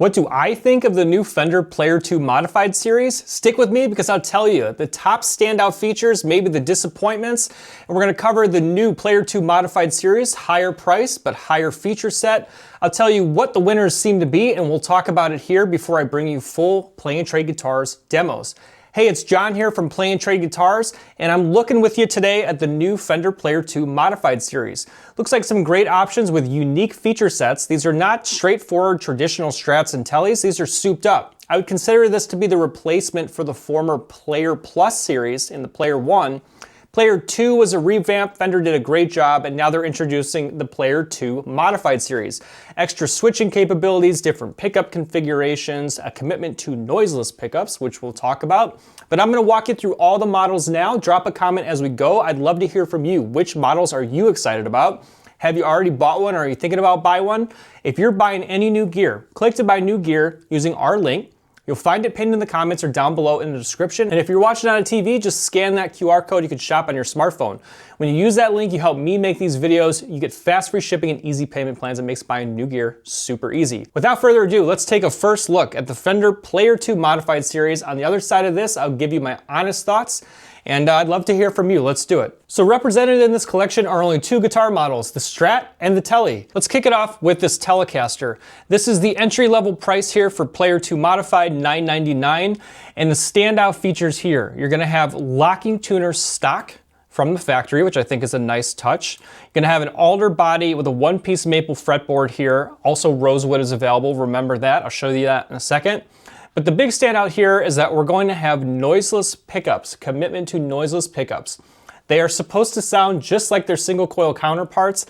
What do I think of the new Fender Player 2 Modified series? Stick with me because I'll tell you the top standout features, maybe the disappointments, and we're going to cover the new Player 2 Modified series, higher price but higher feature set. I'll tell you what the winners seem to be, and we'll talk about it here before I bring you full Play and Trade Guitars demos. Hey, it's John here from Play and Trade Guitars, and I'm looking with you today at the new Fender Player 2 Modified series. Looks like some great options with unique feature sets. These are not straightforward traditional Strats and Teles, these are souped up. I would consider this to be the replacement for the former Player Plus series in the Player 1. Player 2 was a revamp, Fender did a great job, and now they're introducing the Player 2 Modified series. Extra switching capabilities, different pickup configurations, a commitment to noiseless pickups, which we'll talk about. But I'm going to walk you through all the models now. Drop a comment as we go. I'd love to hear from you. Which models are you excited about? Have you already bought one or are you thinking about buying one? If you're buying any new gear, click to buy new gear using our link. You'll find it pinned in the comments or down below in the description. And if you're watching on a TV, just scan that QR code. You can shop on your smartphone. When you use that link, you help me make these videos. You get fast free shipping and easy payment plans. It makes buying new gear super easy. Without further ado, let's take a first look at the Fender Player 2 Modified series. On the other side of this, I'll give you my honest thoughts. And I'd love to hear from you. Let's do it. So represented in this collection are only two guitar models, the Strat and the Tele. Let's kick it off with this Telecaster. This is the entry-level price here for Player 2 Modified, $999. And the standout features here, you're gonna have locking tuners stock from the factory, which I think is a nice touch. You're gonna have an alder body with a one-piece maple fretboard here. Also rosewood is available, remember that. I'll show you that in a second. But the big standout here is that we're going to have noiseless pickups, commitment to noiseless pickups. They are supposed to sound just like their single coil counterparts.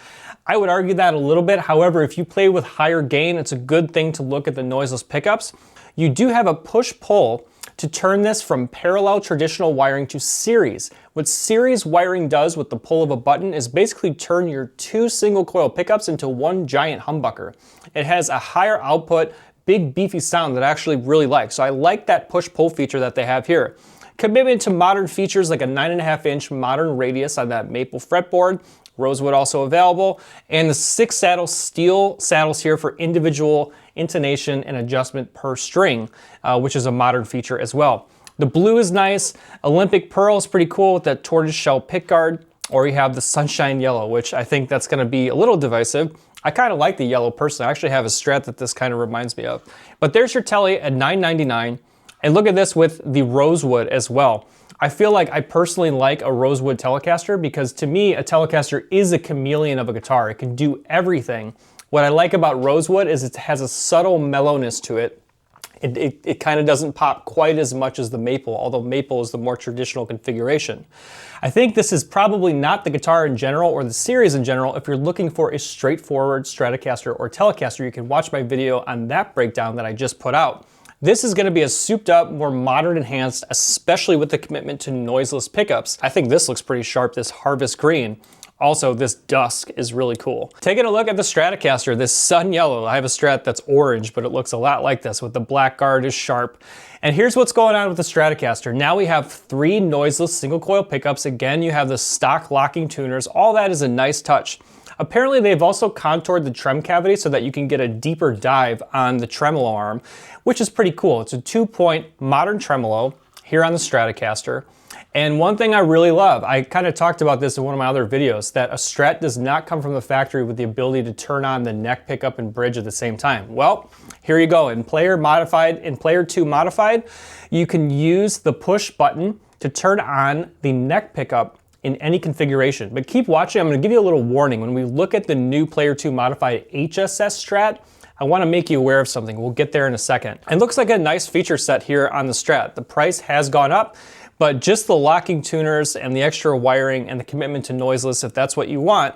I would argue that a little bit. However, if you play with higher gain, it's a good thing to look at the noiseless pickups. You do have a push-pull to turn this from parallel traditional wiring to series. What series wiring does with the pull of a button is basically turn your two single coil pickups into one giant humbucker. It has a higher output, big beefy sound that I actually really like. So I like that push-pull feature that they have here. Commitment to modern features like a 9.5-inch modern radius on that maple fretboard, rosewood also available, and the 6 saddle steel saddles here for individual intonation and adjustment per string, which is a modern feature as well. The blue is nice. Olympic pearl is pretty cool with that tortoiseshell pickguard, or you have the sunshine yellow, which I think that's gonna be a little divisive. I kind of like the yellow personally. I actually have a Strat that this kind of reminds me of. But there's your Tele at $999. And look at this with the rosewood as well. I feel like I personally like a rosewood Telecaster because to me, a Telecaster is a chameleon of a guitar. It can do everything. What I like about rosewood is it has a subtle mellowness to it. It kind of doesn't pop quite as much as the maple, although maple is the more traditional configuration. I think this is probably not the guitar in general or the series in general. If you're looking for a straightforward Stratocaster or Telecaster, you can watch my video on that breakdown that I just put out. This is gonna be a souped up, more modern enhanced, especially with the commitment to noiseless pickups. I think this looks pretty sharp, this harvest green. Also, this dusk is really cool. Taking a look at the Stratocaster, this sun yellow. I have a Strat that's orange, but it looks a lot like this with the black guard is sharp. And here's what's going on with the Stratocaster. Now we have 3 noiseless single coil pickups. Again, you have the stock locking tuners. All that is a nice touch. Apparently they've also contoured the trem cavity so that you can get a deeper dive on the tremolo arm, which is pretty cool. It's a 2-point modern tremolo here on the Stratocaster. And one thing I really love, I kind of talked about this in one of my other videos, that a Strat does not come from the factory with the ability to turn on the neck pickup and bridge at the same time. Well, here you go. In Player 2 Modified, you can use the push button to turn on the neck pickup in any configuration. But keep watching, I'm gonna give you a little warning. When we look at the new Player 2 Modified HSS Strat, I wanna make you aware of something. We'll get there in a second. It looks like a nice feature set here on the Strat. The price has gone up, but just the locking tuners and the extra wiring and the commitment to noiseless, if that's what you want,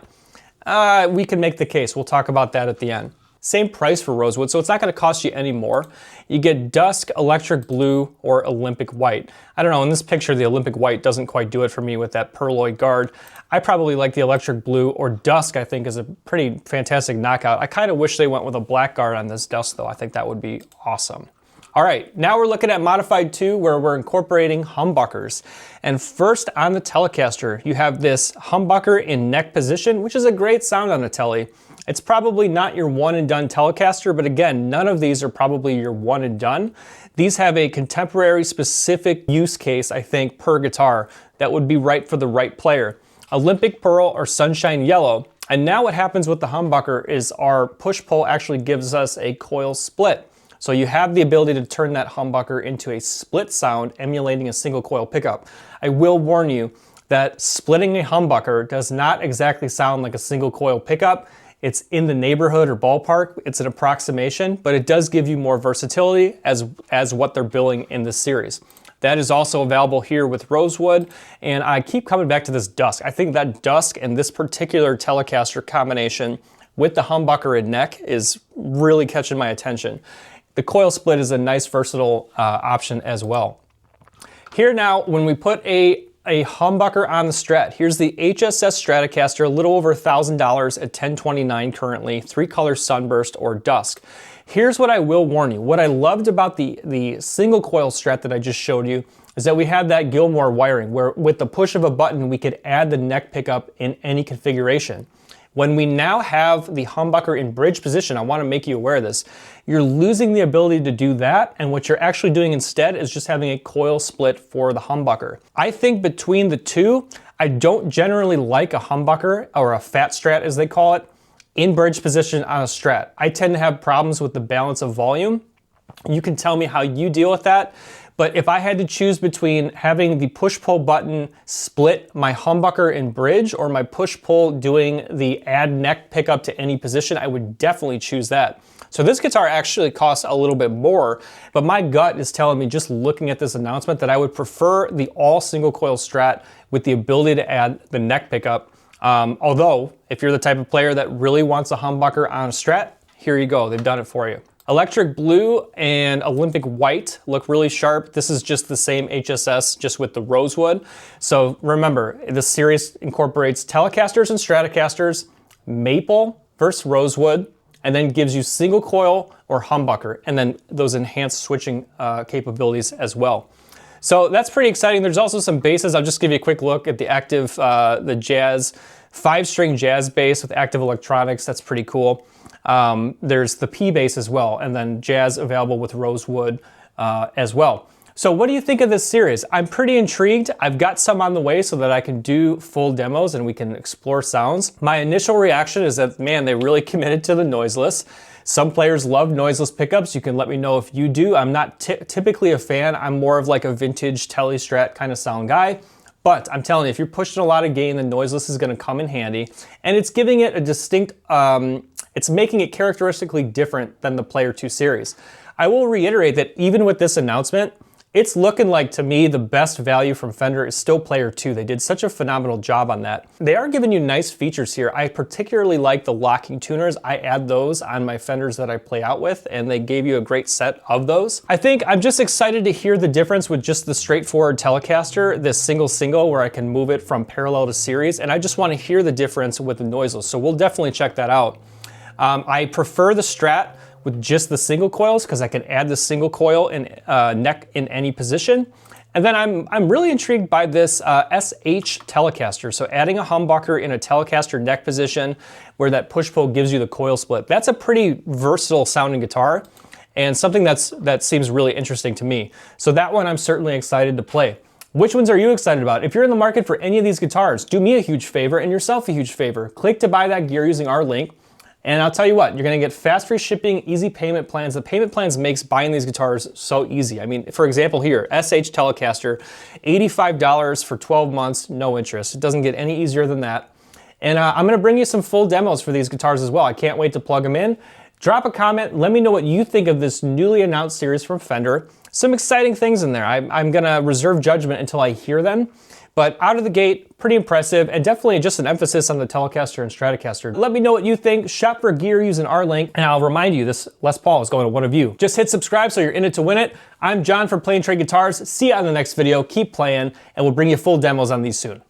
we can make the case. We'll talk about that at the end. Same price for rosewood, so it's not gonna cost you any more. You get dusk, electric blue, or Olympic white. I don't know, in this picture, the Olympic white doesn't quite do it for me with that pearloid guard. I probably like the electric blue, or dusk I think is a pretty fantastic knockout. I kind of wish they went with a black guard on this dusk though. I think that would be awesome. All right, now we're looking at Modified 2 where we're incorporating humbuckers. And first on the Telecaster, you have this humbucker in neck position, which is a great sound on a Tele. It's probably not your one and done Telecaster, but again, none of these are probably your one and done. These have a contemporary specific use case, I think, per guitar that would be right for the right player. Olympic Pearl or Sunshine Yellow. And now what happens with the humbucker is our push-pull actually gives us a coil split. So you have the ability to turn that humbucker into a split sound emulating a single coil pickup. I will warn you that splitting a humbucker does not exactly sound like a single coil pickup. It's in the neighborhood or ballpark. It's an approximation, but it does give you more versatility as what they're billing in this series. That is also available here with Rosewood, and I keep coming back to this dusk. I think that dusk and this particular Telecaster combination with the humbucker and neck is really catching my attention. The coil split is a nice versatile option as well. Here now, when we put a humbucker on the Strat, here's the HSS Stratocaster, a little over $1,000 at $1029 currently, 3-color sunburst or dusk. Here's what I will warn you. What I loved about the single coil Strat that I just showed you is that we had that Gilmore wiring where with the push of a button, we could add the neck pickup in any configuration. When we now have the humbucker in bridge position, I want to make you aware of this, you're losing the ability to do that, and what you're actually doing instead is just having a coil split for the humbucker. I think between the two, I don't generally like a humbucker, or a fat Strat as they call it, in bridge position on a Strat. I tend to have problems with the balance of volume. You can tell me how you deal with that. But if I had to choose between having the push-pull button split my humbucker in bridge or my push-pull doing the add neck pickup to any position, I would definitely choose that. So this guitar actually costs a little bit more, but my gut is telling me, just looking at this announcement, that I would prefer the all single coil Strat with the ability to add the neck pickup. Although, if you're the type of player that really wants a humbucker on a Strat, here you go, they've done it for you. Electric Blue and Olympic White look really sharp. This is just the same HSS, just with the Rosewood. So remember, this series incorporates Telecasters and Stratocasters, Maple versus Rosewood, and then gives you single coil or humbucker, and then those enhanced switching capabilities as well. So that's pretty exciting. There's also some basses. I'll just give you a quick look at the active, the Jazz, 5-string Jazz bass with active electronics. That's pretty cool. There's the P bass as well, and then Jazz available with Rosewood as well. So what do you think of this series? I'm pretty intrigued. I've got some on the way so that I can do full demos and we can explore sounds. My initial reaction is that, man, they really committed to the noiseless. Some players love noiseless pickups. You can let me know if you do. I'm not typically a fan. I'm more of like a vintage Tele Strat kind of sound guy. But I'm telling you, if you're pushing a lot of gain, the noiseless is gonna come in handy. And it's giving it a distinct, it's making it characteristically different than the Player 2 series. I will reiterate that even with this announcement, it's looking like, to me, the best value from Fender is still Player 2. They did such a phenomenal job on that. They are giving you nice features here. I particularly like the locking tuners. I add those on my Fenders that I play out with, and they gave you a great set of those. I think I'm just excited to hear the difference with just the straightforward Telecaster, this single where I can move it from parallel to series, and I just want to hear the difference with the noiseless. So we'll definitely check that out. I prefer the Strat with just the single coils because I can add the single coil in neck in any position. And then I'm really intrigued by this SH Telecaster. So adding a humbucker in a Telecaster neck position where that push-pull gives you the coil split. That's a pretty versatile sounding guitar and something that seems really interesting to me. So that one I'm certainly excited to play. Which ones are you excited about? If you're in the market for any of these guitars, do me a huge favor and yourself a huge favor. Click to buy that gear using our link. And I'll tell you what, you're gonna get fast free shipping, easy payment plans. The payment plans makes buying these guitars so easy. I mean, for example here, SH Telecaster, $85 for 12 months, no interest. It doesn't get any easier than that. And I'm gonna bring you some full demos for these guitars as well. I can't wait to plug them in. Drop a comment, let me know what you think of this newly announced series from Fender. Some exciting things in there. I'm gonna reserve judgment until I hear them. But out of the gate, pretty impressive, and definitely just an emphasis on the Telecaster and Stratocaster. Let me know what you think. Shop for gear using our link, and I'll remind you, this Les Paul is going to one of you. Just hit subscribe so you're in it to win it. I'm John from Play and Trade Guitars. See you on the next video. Keep playing, and we'll bring you full demos on these soon.